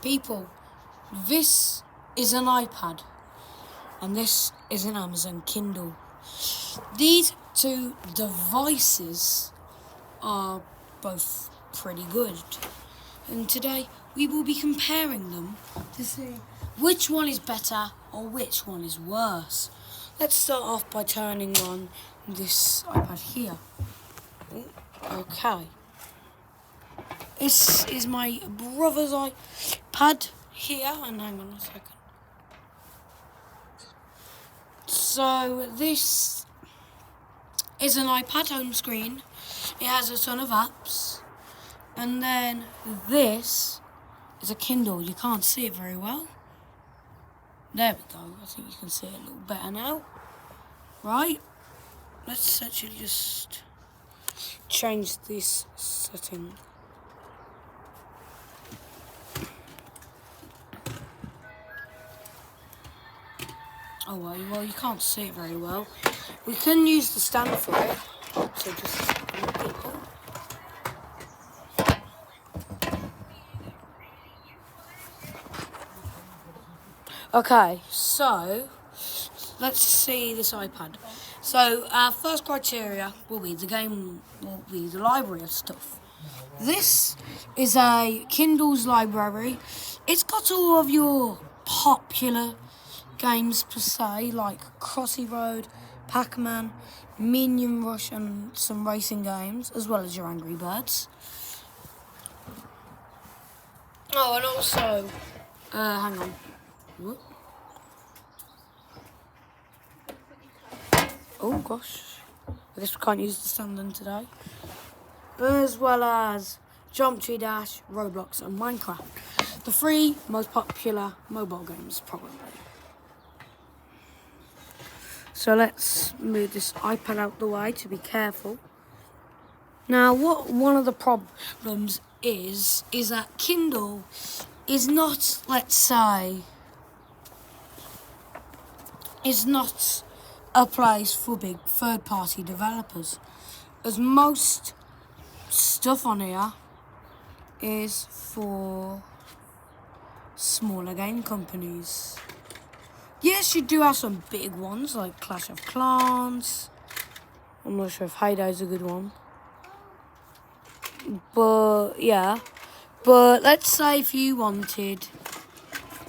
People, this is an iPad and this is an Amazon Kindle. These two devices are both pretty good, and today we will be comparing them to see which one is better or which one is worse. Let's start off by turning on this iPad here. Okay. This is my brother's iPad here, and hang on a second. So this is an iPad home screen. It has a ton of apps. And then this is a Kindle. You can't see it very well. There we go. I think you can see it a little better now. Right? Let's actually just change this setting. Oh, well, you can't see it very well. We can use the stand for it. So just okay, so let's see this iPad. So our first criteria will be the library of stuff. This is a Kindle's library. It's got all of your popular games per se, like Crossy Road, Pac-Man, Minion Rush, and some racing games, as well as your Angry Birds. Oh, and also, hang on. Whoop. Oh gosh, I guess we can't use the stand then today. As well as Geometry Dash, Roblox, and Minecraft. The three most popular mobile games, probably. So let's move this iPad out the way to be careful. Now, what one of the problems is that Kindle is not, let's say, is not a place for big third-party developers, as most stuff on here is for smaller game companies. Yes, you do have some big ones like Clash of Clans. I'm not sure if Hayday's a good one. But, yeah. But let's say if you wanted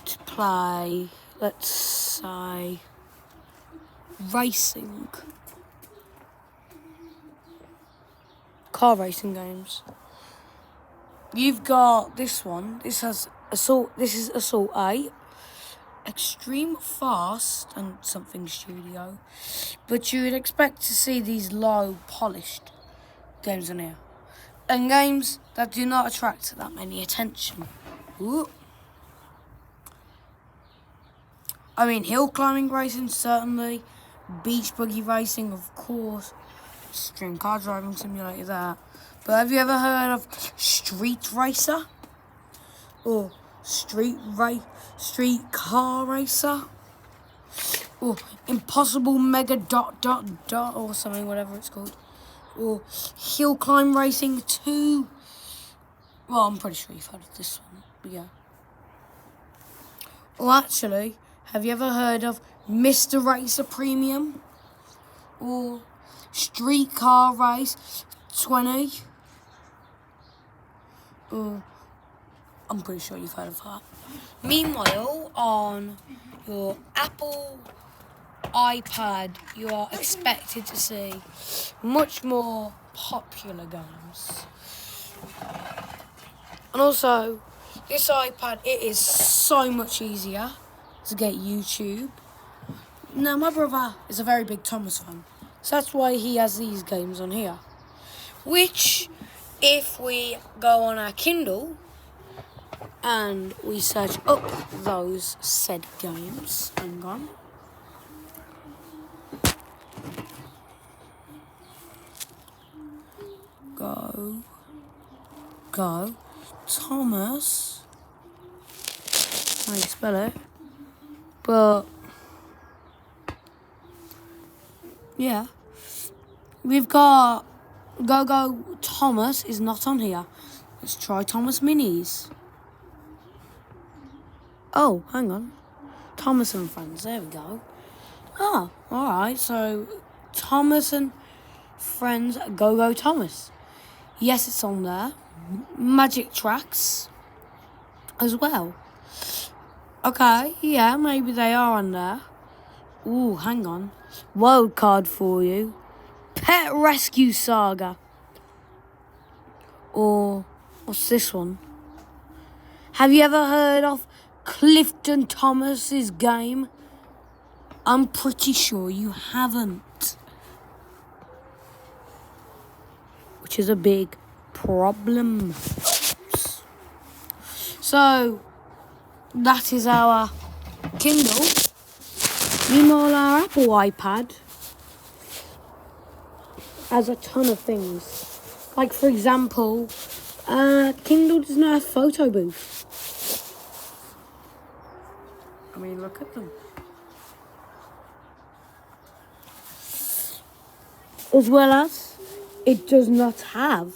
to play, let's say, racing. Car racing games. You've got this one. This is Assault 8. Extreme Fast and something Studio, but you would expect to see these low polished games on here, and games that do not attract that many attention. Ooh. I mean, hill climbing racing certainly, beach buggy racing of course, extreme car driving simulator that. But have you ever heard of Street Racer or Street Car Racer, or Impossible Mega ... or something, whatever it's called, or Hill Climb Racing 2. Well, I'm pretty sure you've heard of this one, but yeah. Or actually, have you ever heard of Mr. Racer Premium, or Street Car Race 20? Or I'm pretty sure you've heard of that. Meanwhile, on your Apple iPad, you are expected to see much more popular games. And also, this iPad, it is so much easier to get YouTube. Now, my brother is a very big Thomas fan, so that's why he has these games on here. Which, if we go on our Kindle and we search up those said games, hang on. Go, Thomas. How you spell it? But yeah, we've got Go Thomas is not on here. Let's try Thomas Minis. Oh, hang on. Thomas and Friends, there we go. Oh, alright, so Thomas and Friends, Go Thomas. Yes, it's on there. Magic Tracks as well. Okay, yeah, maybe they are on there. Ooh, hang on. Wild card for you. Pet Rescue Saga. Or, what's this one? Have you ever heard of Clifton Thomas's game? I'm pretty sure you haven't. Which is a big problem. So, that is our Kindle. Meanwhile, our Apple iPad has a ton of things. Like, for example, Kindle does not have photo booth. I mean, look at them. As well as, it does not have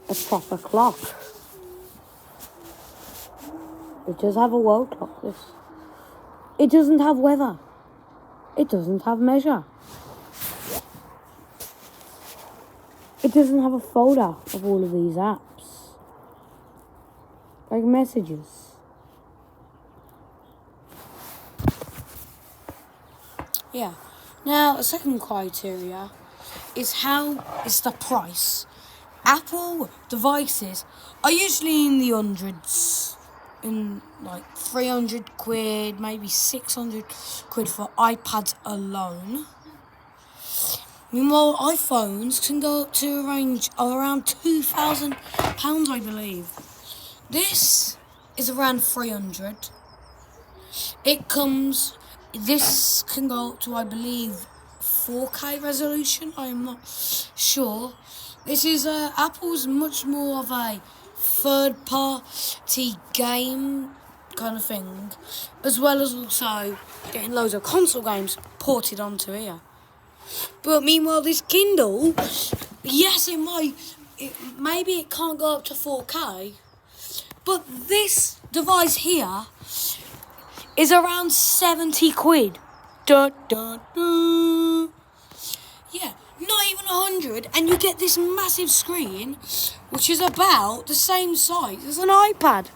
a proper clock. It does have a wall clock, this. It doesn't have weather. It doesn't have measure. It doesn't have a folder of all of these apps. Like messages. Yeah. Now, the second criteria is the price. Apple devices are usually in the hundreds. In like 300 quid, maybe 600 quid for iPads alone. Meanwhile, iPhones can go up to a range of around £2,000, I believe. This is around 300. This can go up to, I believe, 4K resolution. I am not sure. This is Apple's much more of a third-party game kind of thing, as well as also getting loads of console games ported onto here. But meanwhile, this Kindle, yes, maybe it can't go up to 4K, but this device here is around 70 quid. Dun, dun, dun. Yeah, not even 100, and you get this massive screen, which is about the same size as an iPad.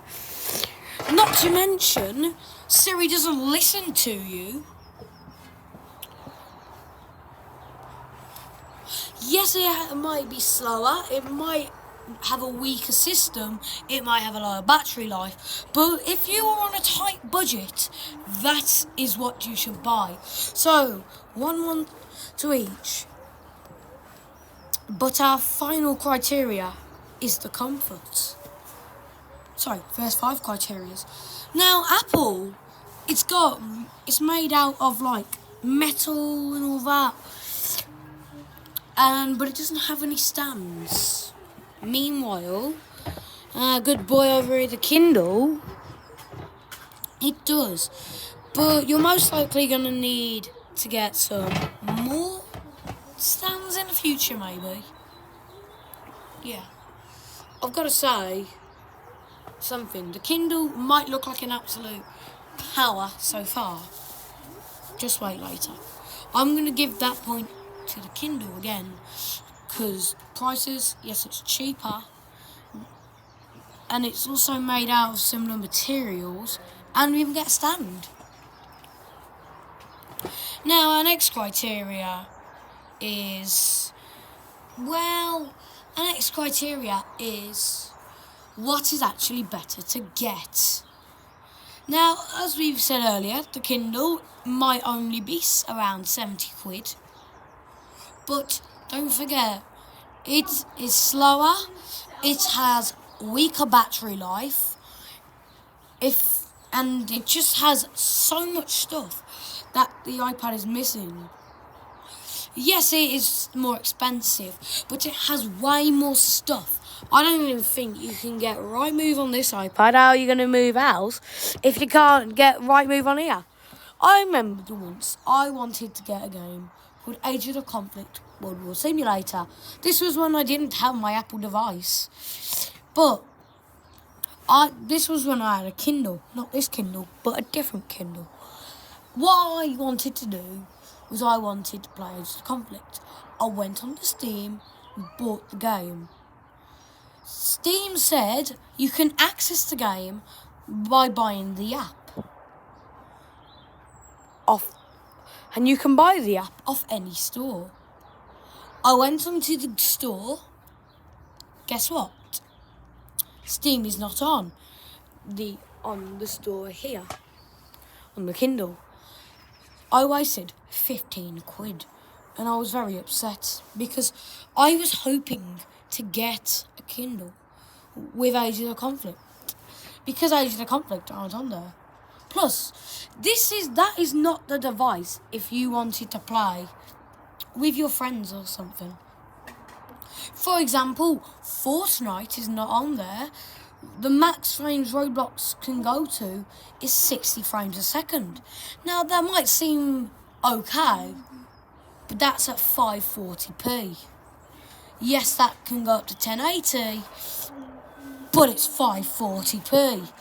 Not to mention, Siri doesn't listen to you. Yes, it might be slower, it might have a weaker system, it might have a lower battery life, but if you are on a tight budget, that is what you should buy. So, one to each. But our final criteria is the comfort. Sorry, first 5 criteria. Now, Apple, it's made out of like metal and all that, but it doesn't have any stands. Meanwhile, good boy over here, the Kindle, it does. But you're most likely going to need to get some more stands in the future, maybe. Yeah. I've got to say something. The Kindle might look like an absolute power so far. Just wait later. I'm going to give that point to the Kindle again, because prices, yes, it's cheaper, and it's also made out of similar materials, and we even get a stand. Now, our next criteria is, what is actually better to get? Now, as we've said earlier, the Kindle might only be around 70 quid. But don't forget, it is slower, it has weaker battery life, and it just has so much stuff that the iPad is missing. Yes, it is more expensive, but it has way more stuff. I don't even think you can get right move on this iPad. How are you going to move else if you can't get right move on here? I remember once I wanted to get a game called Age of the Conflict World War Simulator. This was when I didn't have my Apple device. But This was when I had a Kindle, not this Kindle, but a different Kindle. What I wanted to do was I wanted to play Age of Conflict. I went onto Steam and bought the game. Steam said you can access the game by buying the app off, and you can buy the app off any store. I went onto the store. Guess what? Steam is not on the store here on the Kindle. I wasted 15 quid and I was very upset because I was hoping to get a Kindle with Age of Conflict because Age of Conflict aren't on there. Plus, that is not the device if you wanted to play with your friends or something. For example, Fortnite is not on there. The max frames Roblox can go to is 60 frames a second. Now, that might seem okay, but that's at 540p. Yes, that can go up to 1080, but it's 540p.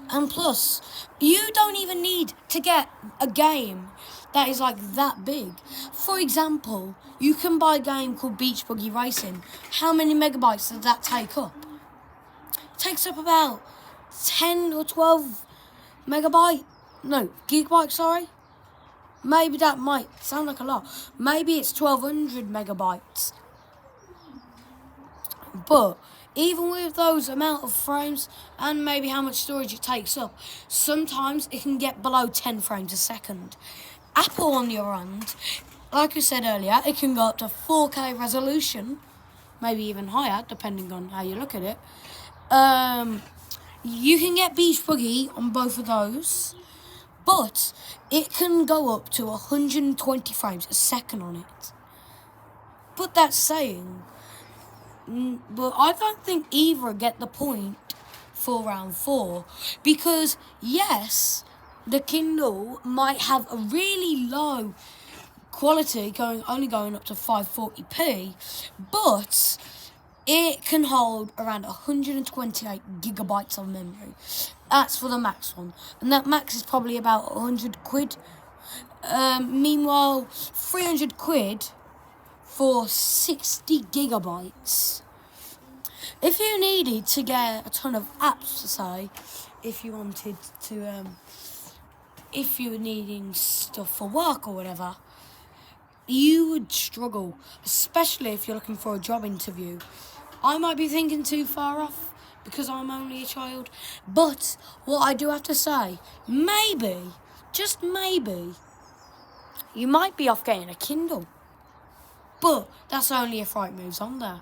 And plus, you don't even need to get a game that is like that big. For example, you can buy a game called Beach Buggy Racing. How many megabytes does that take up? It takes up about 10 or 12 gigabytes, sorry. Maybe that might sound like a lot. Maybe it's 1200 megabytes. But even with those amount of frames and maybe how much storage it takes up, sometimes it can get below 10 frames a second. Apple, on the other hand, like I said earlier, it can go up to 4K resolution, maybe even higher, depending on how you look at it. You can get Beach Buggy on both of those, but it can go up to 120 frames a second on it. But that's saying... But I don't think either get the point for round 4 because, yes, the Kindle might have a really low quality only going up to 540p, but it can hold around 128 gigabytes of memory. That's for the max one, and that max is probably about 100 quid. Meanwhile, 300 quid for 60 gigabytes. If you needed to get a ton of apps to say, if you were needing stuff for work or whatever, you would struggle, especially if you're looking for a job interview. I might be thinking too far off because I'm only a child, but what I do have to say, maybe, just maybe, you might be off getting a Kindle. But that's only if right moves on there.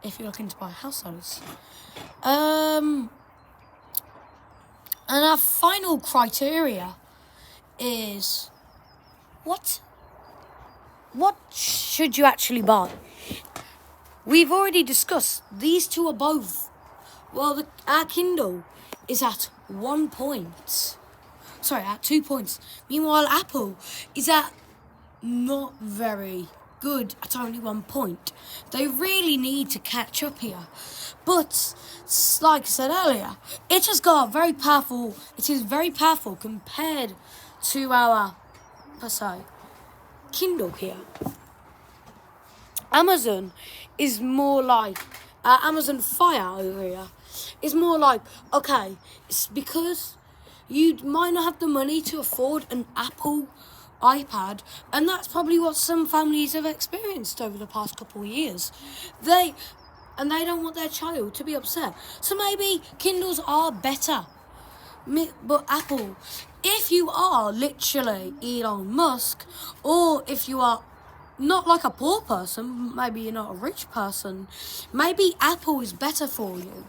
If you're looking to buy households. And our final criteria is what should you actually buy? We've already discussed these two are both. Well, our Kindle is at 1 point. Sorry, at 2 points. Meanwhile, Apple is at not very good at only 1 point. They really need to catch up here. But, like I said earlier, it has got very powerful, it is very powerful compared to our, per se, Kindle here. Amazon is more like, Amazon Fire over here is more like, okay, it's because you might not have the money to afford an Apple iPad, and that's probably what some families have experienced over the past couple of years. They don't want their child to be upset. So maybe Kindles are better. But Apple, if you are literally Elon Musk, or if you are not like a poor person, maybe you're not a rich person, maybe Apple is better for you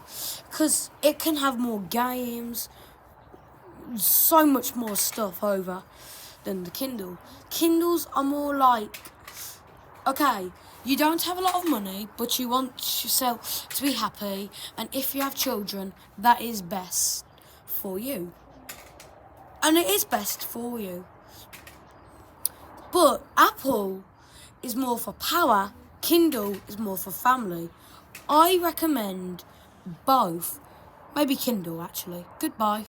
because it can have more games, so much more stuff over than the Kindle. Kindles are more like, okay, you don't have a lot of money, but you want yourself to be happy, and if you have children, that is best for you. And it is best for you. But Apple is more for power, Kindle is more for family. I recommend both Maybe Kindle, actually. Goodbye.